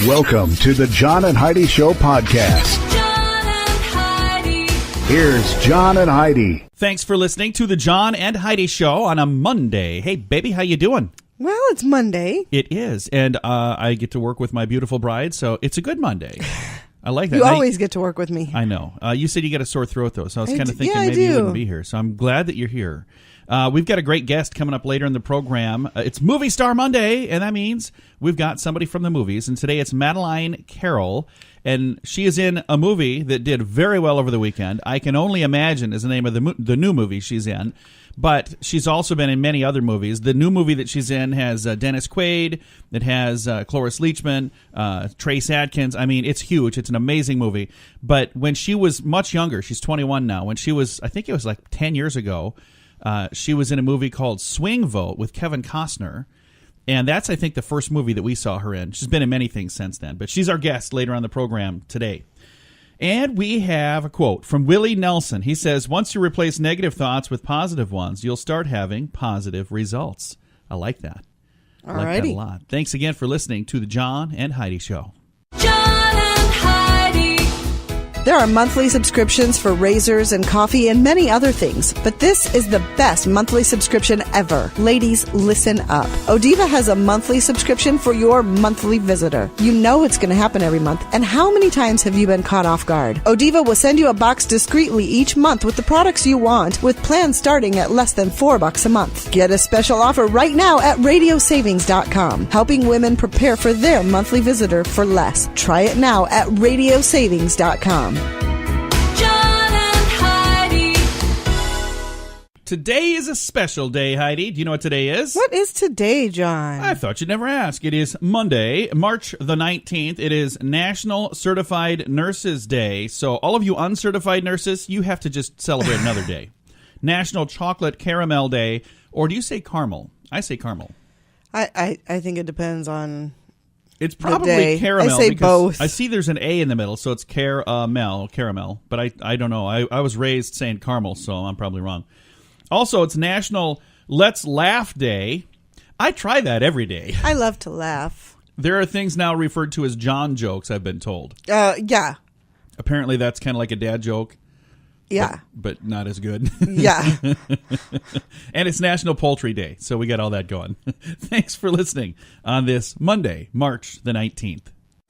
Welcome to the John and Heidi Show podcast. John and Heidi. Here's John and Heidi. Thanks for listening to the John and Heidi Show on a Monday. Hey, baby, how you doing? Well, it's Monday. It is, and I get to work with my beautiful bride, so it's a good Monday. I like that. You always get to work with me. I know. You said you got a sore throat, though, so I was kind of thinking yeah, maybe you wouldn't be here. So I'm glad that you're here. We've got a great guest coming up later in the program. It's Movie Star Monday, and that means we've got somebody from the movies. And today it's Madeline Carroll, and she is in a movie that did very well over the weekend. I Can Only Imagine is the name of the new movie she's in. But she's also been in many other movies. The new movie that she's in has Dennis Quaid. It has Cloris Leachman, Trace Adkins. I mean, it's huge. It's an amazing movie. But when she was much younger, she's 21 now. When she was, I think it was like 10 years ago, she was in a movie called Swing Vote with Kevin Costner. And that's, I think, the first movie that we saw her in. She's been in many things since then. But she's our guest later on the program today. And we have a quote from Willie Nelson. He says, once you replace negative thoughts with positive ones, you'll start having positive results. I like that. I like that a lot. Thanks again for listening to the John and Heidi Show. John and Heidi. There are monthly subscriptions for razors and coffee and many other things, but this is the best monthly subscription ever. Ladies, listen up. Odiva has a monthly subscription for your monthly visitor. You know it's going to happen every month, and how many times have you been caught off guard? Odiva will send you a box discreetly each month with the products you want, with plans starting at less than $4 a month. Get a special offer right now at radiosavings.com, helping women prepare for their monthly visitor for less. Try it now at radiosavings.com. John and Heidi. Today is a special day, Heidi. Do you know what today is? What is today, John? I thought you'd never ask. It is Monday, March the 19th. It is National Certified Nurses Day. So all of you uncertified nurses, you have to just celebrate another day. National Chocolate Caramel Day. Or do you say caramel? I say caramel. I think it depends on... It's probably caramel. I say both. I see there's an A in the middle, so it's caramel. But I don't know. I was raised saying caramel, so I'm probably wrong. Also, it's National Let's Laugh Day. I try that every day. I love to laugh. There are things now referred to as John jokes, I've been told. Yeah. Apparently, that's kind of like a dad joke. Yeah. But not as good. Yeah. And it's National Poultry Day, so we got all that going. Thanks for listening on this Monday, March the 19th.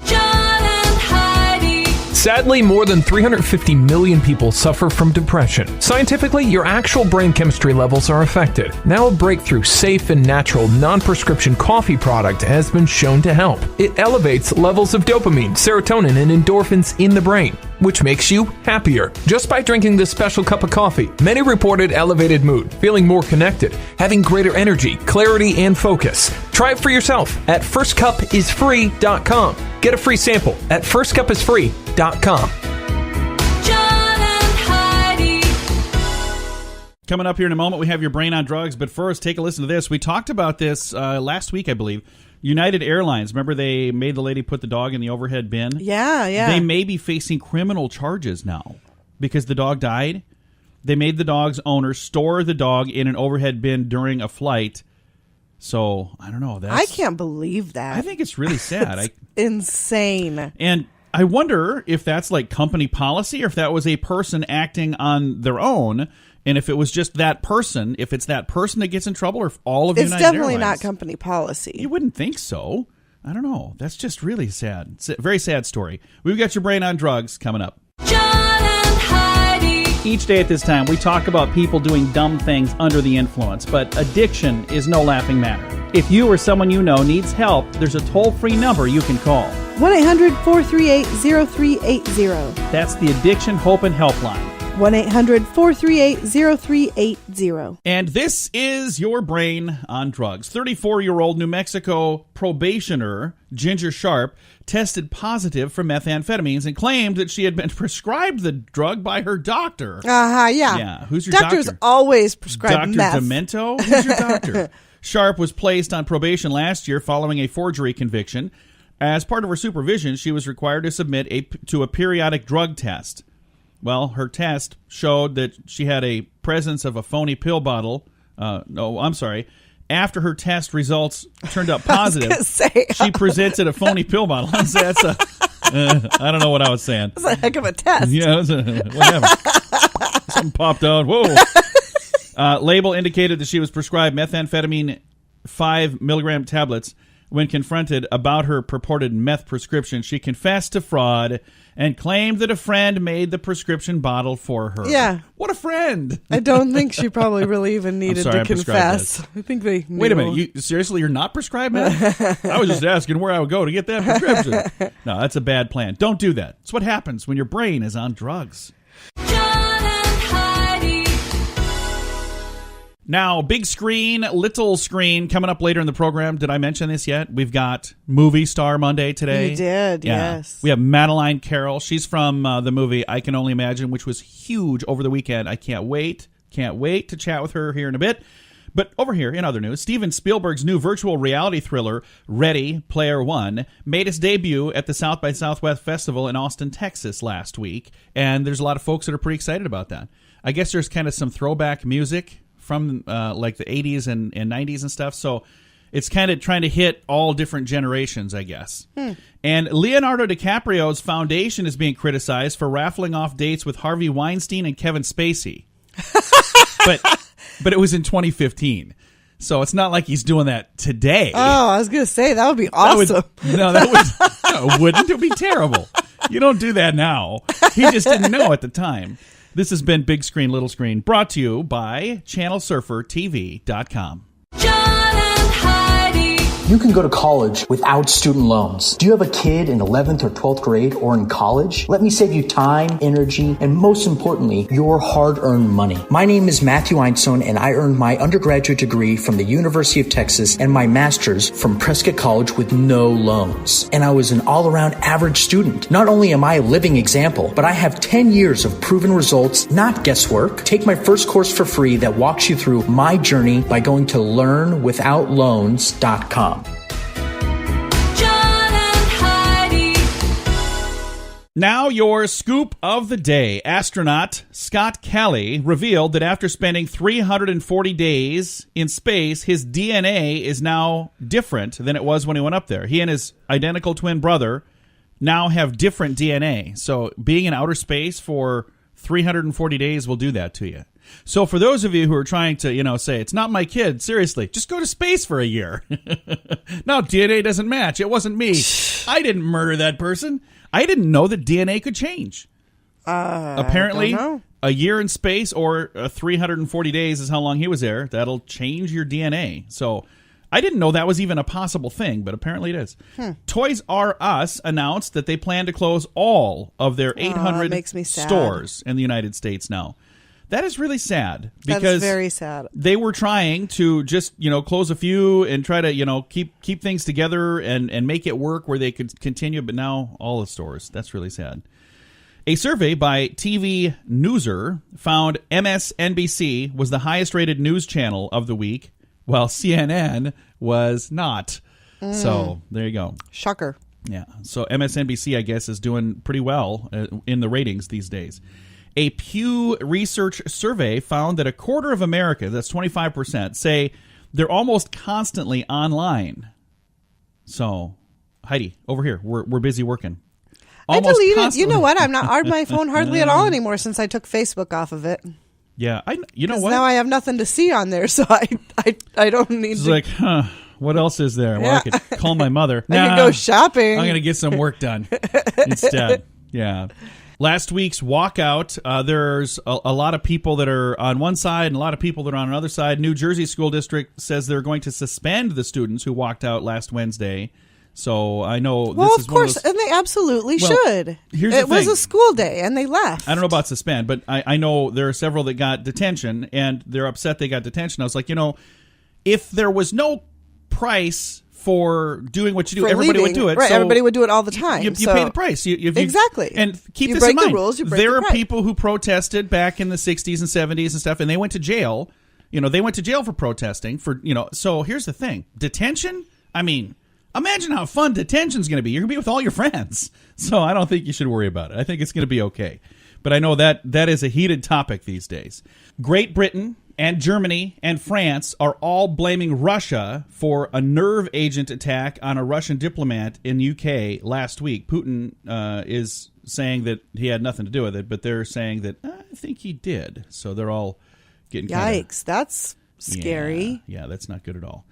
John and Heidi. Sadly, more than 350 million people suffer from depression. Scientifically, your actual brain chemistry levels are affected. Now a breakthrough, safe and natural, non-prescription coffee product has been shown to help. It elevates levels of dopamine, serotonin, and endorphins in the brain, which makes you happier. Just by drinking this special cup of coffee, many reported elevated mood, feeling more connected, having greater energy, clarity, and focus. Try it for yourself at firstcupisfree.com. Get a free sample at firstcupisfree.com. John and Heidi. Coming up here in a moment, we have your brain on drugs. But first, take a listen to this. We talked about this last week, I believe. United Airlines, remember they made the lady put the dog in the overhead bin? Yeah. They may be facing criminal charges now because the dog died. They made the dog's owner store the dog in an overhead bin during a flight. So, I don't know. I can't believe that. I think it's really sad. It's insane. And I wonder if that's like company policy or if that was a person acting on their own. And if it was just that person, if it's that person that gets in trouble or if all of It's United definitely Airlines. not company policy. You wouldn't think so. I don't know. That's just really sad. It's a very sad story. We've got your brain on drugs coming up. John and Heidi. Each day at this time, we talk about people doing dumb things under the influence, but addiction is no laughing matter. If you or someone you know needs help, there's a toll-free number you can call. 1-800-438-0380. That's the Addiction Hope and Helpline. 1-800-438-0380. And this is your brain on drugs. 34-year-old New Mexico probationer Ginger Sharp tested positive for methamphetamines and claimed that she had been prescribed the drug by her doctor. Yeah. Yeah. Who's your Doctors doctor? always prescribe Dr. meth. Demento? Who's your doctor? Sharp was placed on probation last year following a forgery conviction. As part of her supervision, she was required to submit to a periodic drug test. Well, her test showed that she had a presence of a phony pill bottle. after her test results turned up positive, gonna say. she presented a phony pill bottle. I don't know what I was saying. That's a heck of a test. Yeah, what happened? Something popped out. Whoa. Label indicated that she was prescribed methamphetamine 5 milligram tablets. When confronted about her purported meth prescription, she confessed to fraud and claimed that a friend made the prescription bottle for her. Yeah. What a friend. I don't think she probably really even needed sorry, to I prescribed confess. I think they knew. Wait a minute. Seriously, you're not prescribed meth? I was just asking where I would go to get that prescription. No, that's a bad plan. Don't do that. It's what happens when your brain is on drugs. John and Heidi. Now, big screen, little screen, coming up later in the program. Did I mention this yet? We've got Movie Star Monday today. You did, Yeah. yes. We have Madeline Carroll. She's from the movie I Can Only Imagine, which was huge over the weekend. I can't wait to chat with her here in a bit. But over here, in other news, Steven Spielberg's new virtual reality thriller, Ready Player One, made its debut at the South by Southwest Festival in Austin, Texas last week. And there's a lot of folks that are pretty excited about that. I guess there's kind of some throwback music from like the 80s and 90s and stuff. So it's kind of trying to hit all different generations, I guess. And Leonardo DiCaprio's foundation is being criticized for raffling off dates with Harvey Weinstein and Kevin Spacey. But it was in 2015. So it's not like he's doing that today. Oh, I was going to say, that would be awesome. No, it wouldn't. It would be terrible. You don't do that now. He just didn't know at the time. This has been Big Screen, Little Screen, brought to you by ChannelSurferTV.com. John and Heidi. You can go to college without student loans. Do you have a kid in 11th or 12th grade or in college? Let me save you time, energy, and most importantly, your hard-earned money. My name is Matthew Einstein, and I earned my undergraduate degree from the University of Texas and my master's from Prescott College with no loans. And I was an all-around average student. Not only am I a living example, but I have 10 years of proven results, not guesswork. Take my first course for free that walks you through my journey by going to learnwithoutloans.com. Now your scoop of the day. Astronaut Scott Kelly revealed that after spending 340 days in space, his DNA is now different than it was when he went up there. He and his identical twin brother now have different DNA. So being in outer space for 340 days will do that to you. So for those of you who are trying to, say, it's not my kid, seriously, just go to space for a year. No, DNA doesn't match. It wasn't me. I didn't murder that person. I didn't know that DNA could change. Apparently, a year in space or 340 days is how long he was there. That'll change your DNA. So I didn't know that was even a possible thing, but apparently it is. Toys R Us announced that they plan to close all of their 800 stores in the United States now. That is really sad because that's very sad. They were trying to just, close a few and try to, keep things together and make it work where they could continue. But now all the stores. That's really sad. A survey by TV Newser found MSNBC was the highest rated news channel of the week, while CNN was not. So there you go. Shocker. Yeah. So MSNBC, I guess, is doing pretty well in the ratings these days. A Pew Research survey found that a quarter of America, that's 25%, say they're almost constantly online. So, Heidi, over here, we're busy working. I deleted. You know what? I'm not on my phone hardly at all anymore since I took Facebook off of it. Yeah, you know what? Now I have nothing to see on there, so I don't need. It's to... like, what else is there? Well, I could call my mother. I could go shopping. I'm going to get some work done instead. Yeah. Last week's walkout, there's a lot of people that are on one side and a lot of people that are on another side. New Jersey School District says they're going to suspend the students who walked out last Wednesday. So I know well, this is of course, one of those, and they absolutely should. It was a school day, and they left. I don't know about suspend, but I know there are several that got detention, and they're upset they got detention. I was like, if there was no price for doing what you do, everybody would do it. Right, so everybody would do it all the time. You pay the price. Exactly. And keep you this in break mind. the rules, you break there the are right. people who protested back in the 60s and 70s and stuff, and they went to jail. They went to jail for protesting. So here's the thing. Detention? I mean, imagine how fun detention's going to be. You're going to be with all your friends. So I don't think you should worry about it. I think it's going to be okay. But I know that is a heated topic these days. Great Britain and Germany and France are all blaming Russia for a nerve agent attack on a Russian diplomat in UK last week. Putin is saying that he had nothing to do with it, but they're saying that I think he did. So they're all getting Yikes, that's scary. Yeah, that's not good at all.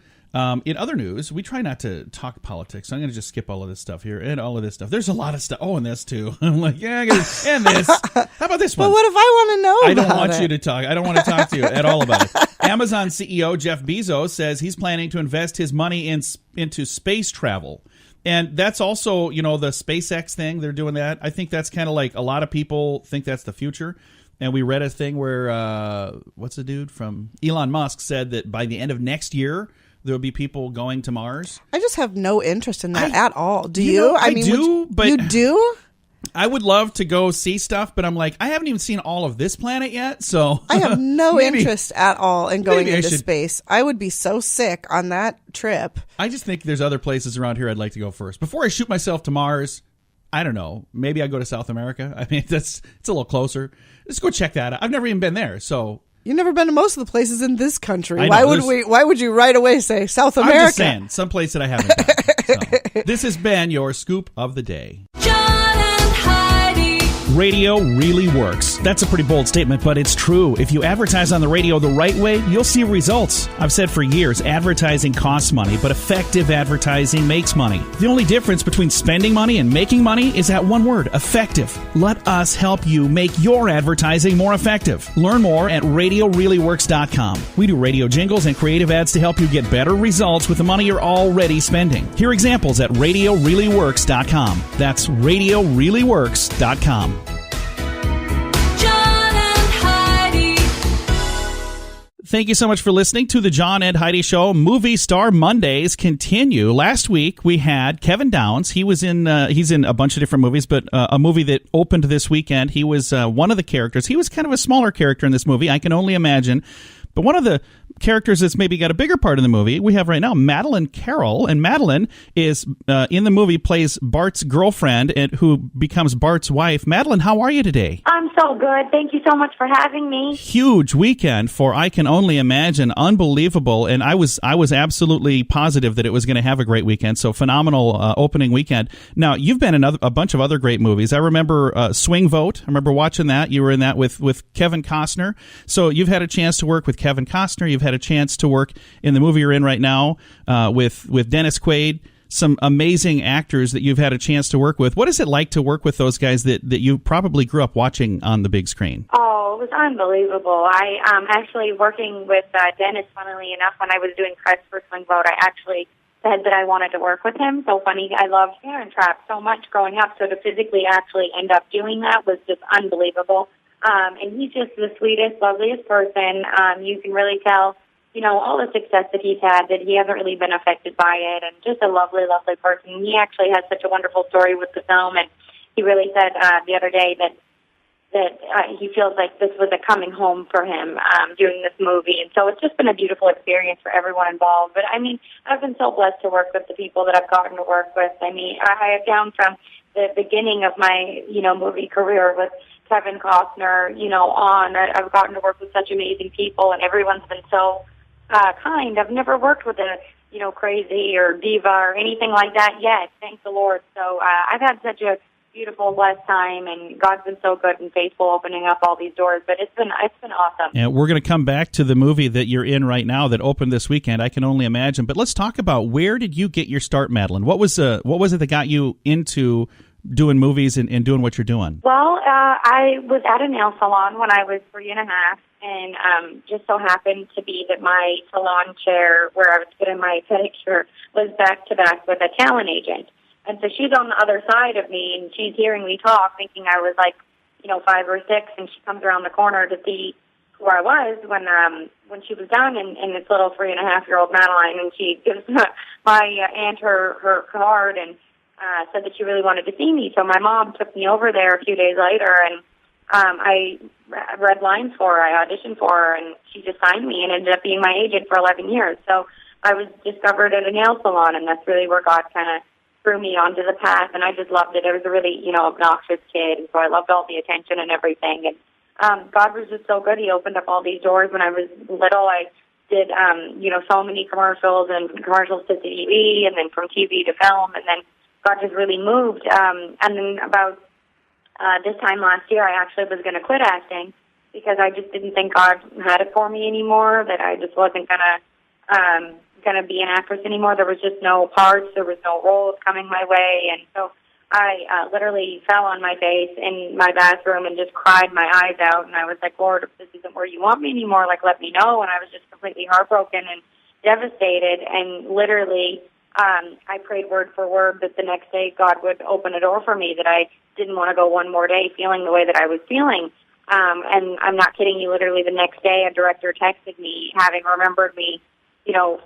In other news, we try not to talk politics, so I'm going to just skip all of this stuff here and all of this stuff. There's a lot of stuff. Oh, and this too. I'm like, yeah, and this. How about this one? But what if I want to know I don't about want it? you to talk. I don't want to talk to you at all about it. Amazon CEO Jeff Bezos says he's planning to invest his money into space travel. And that's also, the SpaceX thing. They're doing that. I think that's kind of like a lot of people think that's the future. And we read a thing where, what's the dude from Elon Musk said that by the end of next year, there'll be people going to Mars. I just have no interest in that at all. Do you? I do, but you do? I would love to go see stuff, but I'm like, I haven't even seen all of this planet yet, so I have no interest at all in going into should. space. I would be so sick on that trip. I just think there's other places around here I'd like to go first. Before I shoot myself to Mars, I don't know, maybe I go to South America. I mean, it's a little closer. Let's go check that out. I've never even been there, so... You've never been to most of the places in this country. I know, Why would you right away say South America? I'm just saying, some place that I haven't been. So, this has been your Scoop of the Day. John and Heidi. Radio really works. That's a pretty bold statement, but it's true. If you advertise on the radio the right way, you'll see results. I've said for years, advertising costs money, but effective advertising makes money. The only difference between spending money and making money is that one word, effective. Let us help you make your advertising more effective. Learn more at RadioReallyWorks.com. We do radio jingles and creative ads to help you get better results with the money you're already spending. Hear examples at RadioReallyWorks.com. That's RadioReallyWorks.com. John and Heidi. Thank you so much for listening to the John and Heidi Show. Movie Star Mondays continue. Last week we had Kevin Downs. He's in a bunch of different movies, but a movie that opened this weekend. He was one of the characters. He was kind of a smaller character in this movie, I can only imagine. But one of the characters that's maybe got a bigger part in the movie we have right now, Madeline Carroll. And Madeline is in the movie plays Bart's girlfriend and who becomes Bart's wife. Madeline, how are you today? I'm so good. Thank you so much for having me. Huge weekend for I Can Only Imagine. Unbelievable. And I was absolutely positive that it was going to have a great weekend. So phenomenal opening weekend. Now, you've been in a bunch of other great movies. I remember Swing Vote. I remember watching that. You were in that with Kevin Costner. So you've had a chance to work with Kevin Costner. You've had a chance to work in the movie you're in right now with Dennis Quaid. Some amazing actors that you've had a chance to work with. What is it like to work with those guys that you probably grew up watching on the big screen? Oh, it was unbelievable. I actually working with Dennis, funnily enough, when I was doing press for Swing Vote, I actually said that I wanted to work with him. So funny. I loved Parent Trap so much growing up, so to physically actually end up doing that was just unbelievable. And he's just the sweetest, loveliest person. You can really tell, all the success that he's had, that he hasn't really been affected by it, and just a lovely, lovely person. He actually has such a wonderful story with the film, and he really said the other day that he feels like this was a coming home for him doing this movie. And so it's just been a beautiful experience for everyone involved. But, I mean, I've been so blessed to work with the people that I've gotten to work with. I mean, I have down from the beginning of my, movie career with Kevin Costner, on. I've gotten to work with such amazing people, and everyone's been so kind. I've never worked with a, crazy or diva or anything like that yet, thank the Lord. So I've had such a beautiful, blessed time, and God's been so good and faithful opening up all these doors. But it's been awesome. And we're going to come back to the movie that you're in right now that opened this weekend. I Can Only Imagine. But let's talk about, where did you get your start, Madeline? What was it that got you into doing movies and doing what you're doing? Well, I was at a nail salon when I was 3 and a half, and just so happened to be that my salon chair where I was getting my pedicure was back-to-back with a talent agent. And so she's on the other side of me, and she's hearing me talk, thinking I was like, 5 or 6, and she comes around the corner to see who I was when she was done, and it's little 3.5-year-old Madeline, and she gives my aunt her card and said that she really wanted to see me. So my mom took me over there a few days later, and I read lines for her. I auditioned for her, and she just signed me and ended up being my agent for 11 years. So I was discovered at a nail salon, and that's really where God kind of threw me onto the path, and I just loved it. I was a really, obnoxious kid, and so I loved all the attention and everything. And God was just so good. He opened up all these doors when I was little. I did, so many commercials and commercials to TV and then from TV to film, and then God just really moved. And then about this time last year, I actually was going to quit acting because I just didn't think God had it for me anymore, that I just wasn't going to be an actress anymore. There was just no parts. There was no roles coming my way. And so I literally fell on my face in my bathroom and just cried my eyes out. And I was like, Lord, if this isn't where you want me anymore, let me know. And I was just completely heartbroken and devastated. And literally, I prayed word for word that the next day God would open a door for me, that I didn't want to go one more day feeling the way that I was feeling. And I'm not kidding you, literally the next day a director texted me, having remembered me,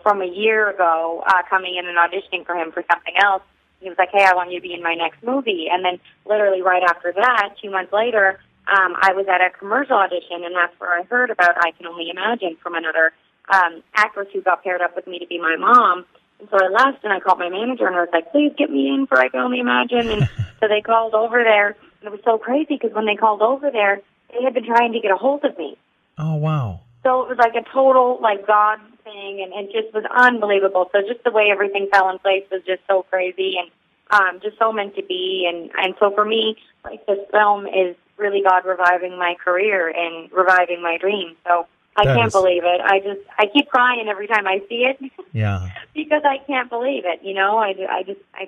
from a year ago, coming in and auditioning for him for something else. He was like, hey, I want you to be in my next movie. And then literally right after that, 2 months later, I was at a commercial audition, and that's where I heard about I Can Only Imagine from another actress who got paired up with me to be my mom. And so I left, and I called my manager, and I was like, please get me in for I Can Only Imagine. And so they called over there, and it was so crazy because when they called over there, they had been trying to get a hold of me. Oh, wow. So it was like a total, God thing, and it just was unbelievable. So just the way everything fell in place was just so crazy and just so meant to be. And so for me, this film is really God reviving my career and reviving my dreams. So I can't believe it. I keep crying every time I see it. Yeah. Because I can't believe it. I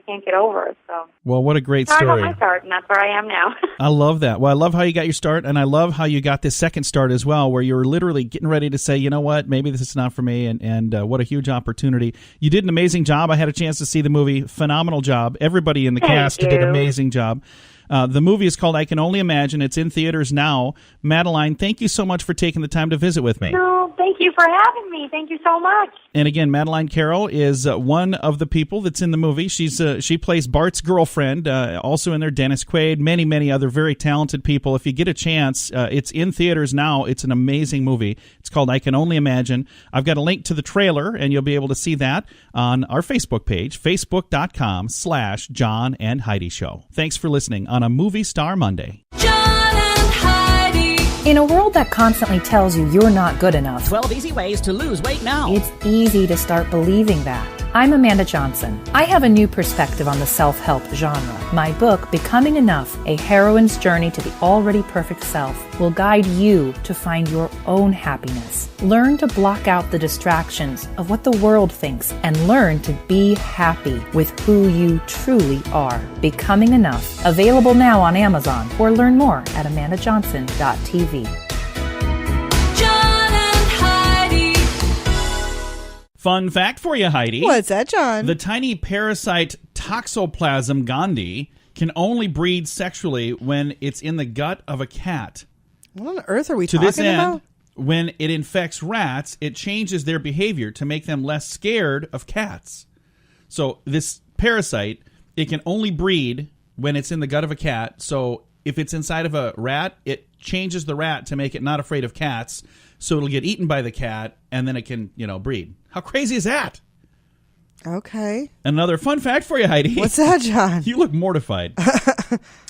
can't get over it. So. Well, what a great story. story. I got my start, and that's where I am now. I love that. Well, I love how you got your start, and I love how you got this second start as well, where you were literally getting ready to say, you know what, maybe this is not for me, and what a huge opportunity. You did an amazing job. I had a chance to see the movie. Phenomenal job. Everybody in the cast did an amazing job. The movie is called I Can Only Imagine. It's in theaters now. Madeline, thank you so much for taking the time to visit with me. No, thank you for having me. Thank you so much. And again, Madeline Carroll is one of the people that's in the movie. She plays Bart's girlfriend, also in there, Dennis Quaid, many, many other very talented people. If you get a chance, it's in theaters now. It's an amazing movie. It's called I Can Only Imagine. I've got a link to the trailer, and you'll be able to see that on our Facebook page, facebook.com/John and Heidi Show. Thanks for listening on a Movie Star Monday. John and Heidi. In a world that constantly tells you you're not good enough, 12 easy ways to lose weight now. it's easy to start believing that. I'm Amanda Johnson. I have a new perspective on the self-help genre. My book, Becoming Enough, A Heroine's Journey to the Already Perfect Self, will guide you to find your own happiness. Learn to block out the distractions of what the world thinks and learn to be happy with who you truly are. Becoming Enough. Available now on Amazon, or learn more at amandajohnson.tv. Fun fact for you, Heidi. What's that, John? The tiny parasite Toxoplasm gondii can only breed sexually when it's in the gut of a cat. What on earth are we To talking this end, about? when it infects rats, it changes their behavior to make them less scared of cats. So this parasite, it can only breed when it's in the gut of a cat. So if it's inside of a rat, it changes the rat to make it not afraid of cats. So it'll get eaten by the cat, and then it can, breed. How crazy is that? Okay. Another fun fact for you, Heidi. What's that, John? You look mortified.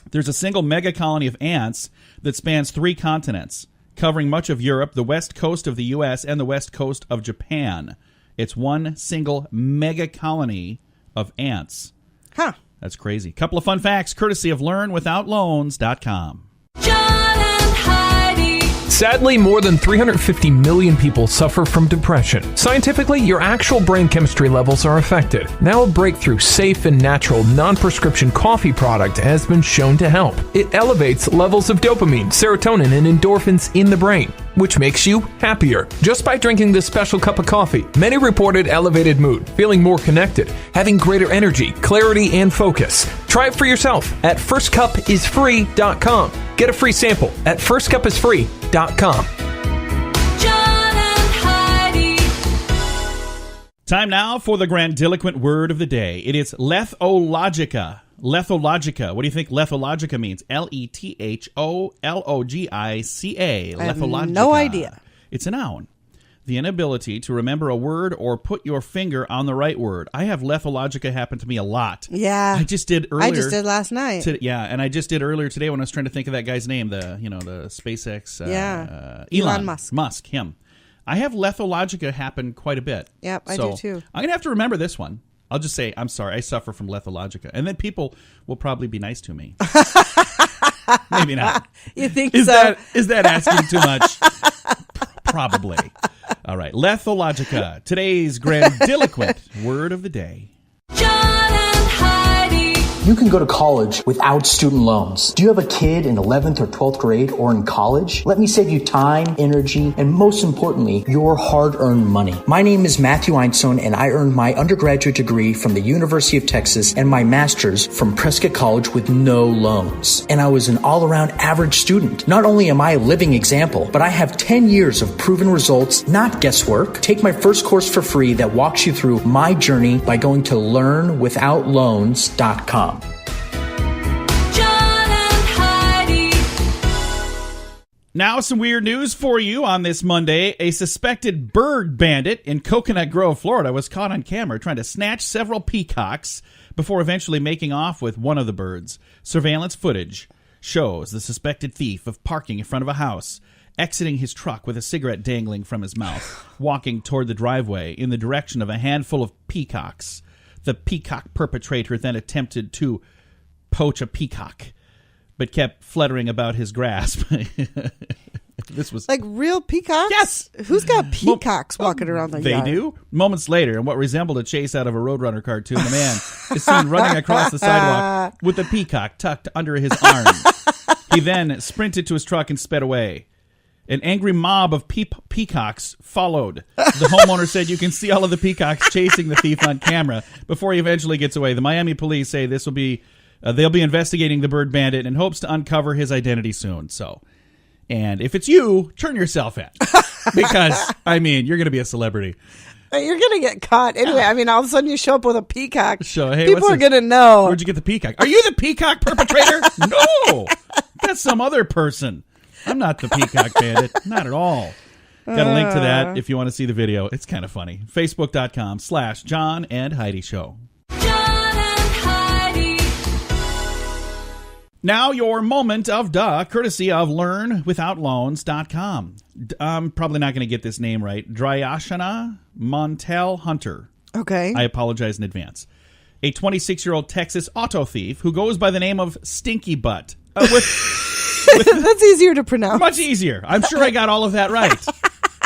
There's a single mega colony of ants that spans 3 continents, covering much of Europe, the west coast of the U.S., and the west coast of Japan. It's one single mega colony of ants. Huh. That's crazy. Couple of fun facts, courtesy of LearnWithoutLoans.com. John and Heidi. Sadly, more than 350 million people suffer from depression. Scientifically, your actual brain chemistry levels are affected. Now a breakthrough, safe and natural, non-prescription coffee product has been shown to help. It elevates levels of dopamine, serotonin, and endorphins in the brain, which makes you happier. Just by drinking this special cup of coffee, many reported elevated mood, feeling more connected, having greater energy, clarity, and focus. Try it for yourself at firstcupisfree.com. Get a free sample at firstcupisfree.com. John and Heidi. Time now for the grandiloquent word of the day. It is lethologica. Lethologica. What do you think lethologica means? LethologicA. I have no idea. It's a noun. the inability to remember a word or put your finger on the right word. I have lethologica happen to me a lot. Yeah. I just did earlier. I just did last night. And I just did earlier today when I was trying to think of that guy's name, the SpaceX. Elon Musk. Musk, him. I have lethologica happen quite a bit. Yep, I do too. I'm going to have to remember this one. I'll just say, I'm sorry, I suffer from lethologica. And then people will probably be nice to me. Maybe not. You think is so? Is that asking too much? Probably. All right. Lethologica. Today's grandiloquent word of the day. John and Heidi. You can go to college without student loans. Do you have a kid in 11th or 12th grade or in college? Let me save you time, energy, and most importantly, your hard-earned money. My name is Matthew Einstone, and I earned my undergraduate degree from the University of Texas and my master's from Prescott College with no loans. And I was an all-around average student. Not only am I a living example, but I have 10 years of proven results, not guesswork. Take my first course for free that walks you through my journey by going to learnwithoutloans.com. Now, some weird news for you on this Monday. A suspected bird bandit in Coconut Grove, Florida, was caught on camera trying to snatch several peacocks before eventually making off with one of the birds. Surveillance footage shows the suspected thief of parking in front of a house, exiting his truck with a cigarette dangling from his mouth, walking toward the driveway in the direction of a handful of peacocks. The peacock perpetrator then attempted to poach a peacock, but kept fluttering about his grasp. This was like real peacocks? Yes. Who's got peacocks walking around the yard? They do. Moments later, in what resembled a chase out of a Roadrunner cartoon, the man is seen running across the sidewalk with the peacock tucked under his arm. He then sprinted to his truck and sped away. An angry mob of peacocks followed. The homeowner said you can see all of the peacocks chasing the thief on camera before he eventually gets away. The Miami police say this will be they'll be investigating the bird bandit in hopes to uncover his identity soon. So, and if it's you, turn yourself in. Because, I mean, you're going to be a celebrity. You're going to get caught. Anyway, I mean, all of a sudden you show up with a peacock. Hey, people are going to know. Where'd you get the peacock? Are you the peacock perpetrator? No. That's some other person. I'm not the peacock bandit. Not at all. Got a link to that if you want to see the video. It's kind of funny. Facebook.com/John and Heidi Show. Now your moment of courtesy of LearnWithoutLoans.com. I'm probably not going to get this name right. Dryashana Montel Hunter. Okay. I apologize in advance. A 26-year-old Texas auto thief who goes by the name of Stinky Butt. That's easier to pronounce. Much easier. I'm sure I got all of that right.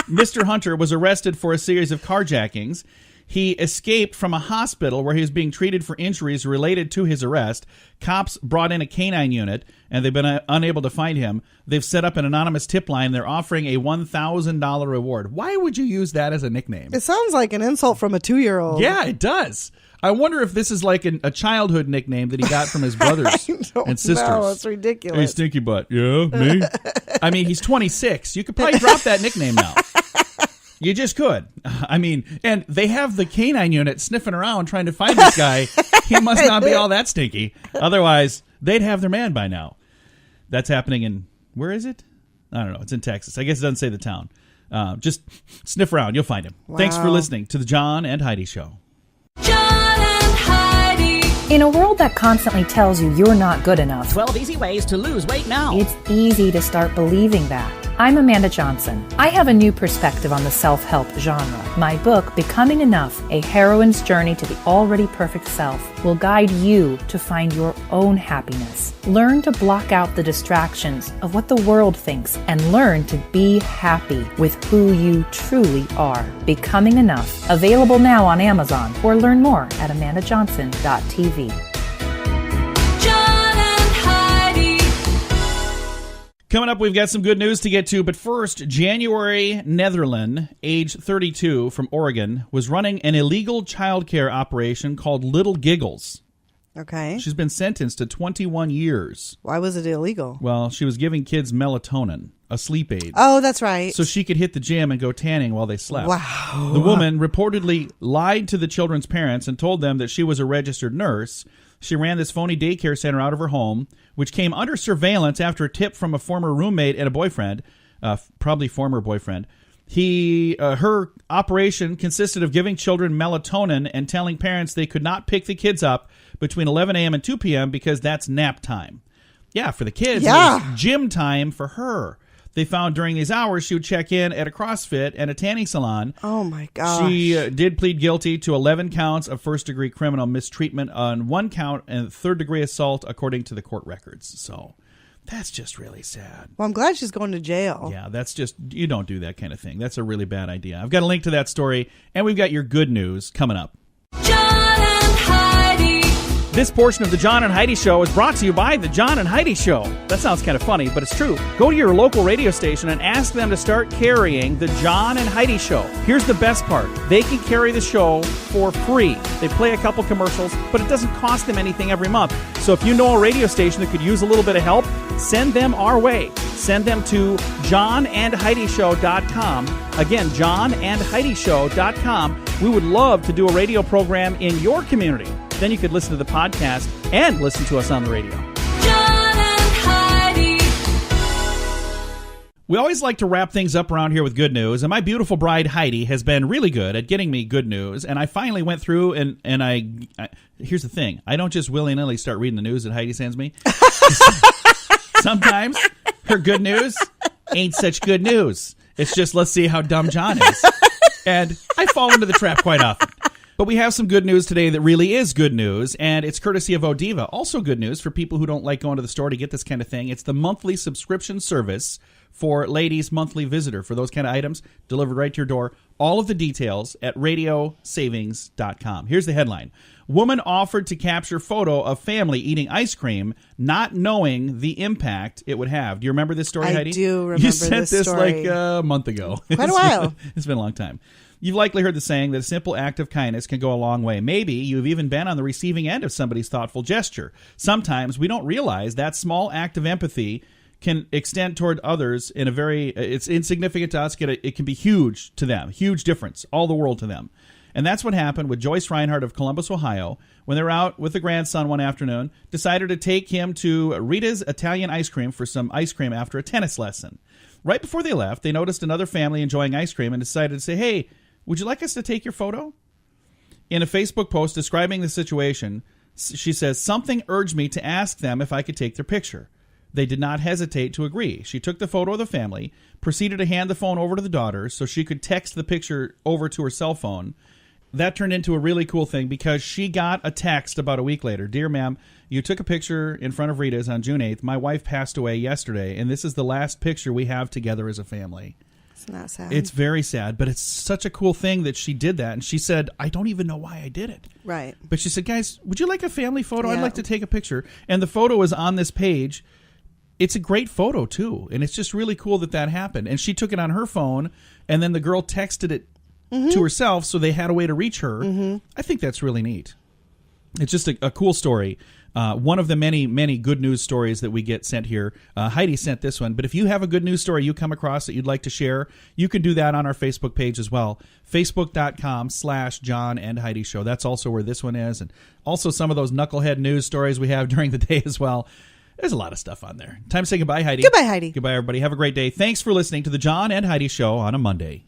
Mr. Hunter was arrested for a series of carjackings. He escaped from a hospital where he was being treated for injuries related to his arrest. Cops brought in a canine unit, and they've been unable to find him. They've set up an anonymous tip line. They're offering a $1,000 reward. Why would you use that as a nickname? It sounds like an insult from a 2-year-old. Yeah, it does. I wonder if this is like a childhood nickname that he got from his brothers and sisters. No, it's ridiculous. Hey, Stinky Butt. Yeah, me? I mean, he's 26. You could probably drop that nickname now. You just could. I mean, and they have the canine unit sniffing around trying to find this guy. He must not be all that stinky. Otherwise, they'd have their man by now. That's happening in, where is it? I don't know. It's in Texas. I guess it doesn't say the town. Just sniff around. You'll find him. Wow. Thanks for listening to the John and Heidi Show. In a world that constantly tells you you're not good enough, 12 easy ways to lose weight now. It's easy to start believing that. I'm Amanda Johnson. I have a new perspective on the self-help genre. My book, Becoming Enough, A Heroine's Journey to the Already Perfect Self, will guide you to find your own happiness. Learn to block out the distractions of what the world thinks and learn to be happy with who you truly are. Becoming Enough. Available now on Amazon or learn more at amandajohnson.tv. Coming up, we've got some good news to get to, but first, January Netherland, age 32, from Oregon, was running an illegal childcare operation called Little Giggles. Okay. She's been sentenced to 21 years. Why was it illegal? Well, she was giving kids melatonin, a sleep aid. Oh, that's right. So she could hit the gym and go tanning while they slept. Wow. The woman reportedly lied to the children's parents and told them that she was a registered nurse. She ran this phony daycare center out of her home, which came under surveillance after a tip from a former roommate and a boyfriend, probably former boyfriend. Her operation consisted of giving children melatonin and telling parents they could not pick the kids up between 11 a.m. and 2 p.m. because that's nap time. Yeah, for the kids. Yeah. It was gym time for her. They found during these hours she would check in at a CrossFit and a tanning salon. Oh, my gosh. She did plead guilty to 11 counts of first-degree criminal mistreatment on 1 count and third-degree assault, according to the court records. So that's just really sad. Well, I'm glad she's going to jail. Yeah, that's just, you don't do that kind of thing. That's a really bad idea. I've got a link to that story, and we've got your good news coming up. John and Heidi. This portion of the John and Heidi Show is brought to you by the John and Heidi Show. That sounds kind of funny, but it's true. Go to your local radio station and ask them to start carrying the John and Heidi Show. Here's the best part. They can carry the show for free. They play a couple commercials, but it doesn't cost them anything every month. So if you know a radio station that could use a little bit of help, send them our way. Send them to johnandheidishow.com. Again, johnandheidishow.com. We would love to do a radio program in your community. Then you could listen to the podcast and listen to us on the radio. John and Heidi. We always like to wrap things up around here with good news, and my beautiful bride Heidi has been really good at getting me good news, and I finally went through and I here's the thing. I don't just willy-nilly start reading the news that Heidi sends me. Sometimes her good news ain't such good news. It's just, let's see how dumb John is. And I fall into the trap quite often. But we have some good news today that really is good news, and it's courtesy of Odiva. Also good news for people who don't like going to the store to get this kind of thing. It's the monthly subscription service for Ladies Monthly Visitor. For those kind of items, delivered right to your door. All of the details at radiosavings.com. Here's the headline. Woman offered to capture photo of family eating ice cream, not knowing the impact it would have. Do you remember this story, Heidi? I do remember you this story. You sent this like a month ago. Quite a while. It's been a long time. You've likely heard the saying that a simple act of kindness can go a long way. Maybe you've even been on the receiving end of somebody's thoughtful gesture. Sometimes we don't realize that small act of empathy can extend toward others in a very, it's insignificant to us, it can be huge to them, huge difference, all the world to them. And that's what happened with Joyce Reinhardt of Columbus, Ohio, when they were out with the grandson one afternoon, decided to take him to Rita's Italian Ice Cream for some ice cream after a tennis lesson. Right before they left, they noticed another family enjoying ice cream and decided to say, hey, would you like us to take your photo? In a Facebook post describing the situation, she says, something urged me to ask them if I could take their picture. They did not hesitate to agree. She took the photo of the family, proceeded to hand the phone over to the daughter so she could text the picture over to her cell phone. That turned into a really cool thing because she got a text about a week later. Dear ma'am, you took a picture in front of Rita's on June 8th. My wife passed away yesterday, and this is the last picture we have together as a family. It's not sad. It's very sad, but it's such a cool thing that she did that. And she said, I don't even know why I did it. Right. But she said, guys, would you like a family photo? Yeah. I'd like to take a picture. And the photo is on this page. It's a great photo, too. And it's just really cool that that happened. And she took it on her phone, and then the girl texted it to herself, so they had a way to reach her. I think that's really neat. It's just a cool story. One of the many, many good news stories that we get sent here. Heidi sent this one. But if you have a good news story you come across that you'd like to share, you can do that on our Facebook page as well. Facebook.com/John and Heidi Show. That's also where this one is. And also some of those knucklehead news stories we have during the day as well. There's a lot of stuff on there. Time to say goodbye, Heidi. Goodbye, Heidi. Goodbye, everybody. Have a great day. Thanks for listening to the John and Heidi Show on a Monday.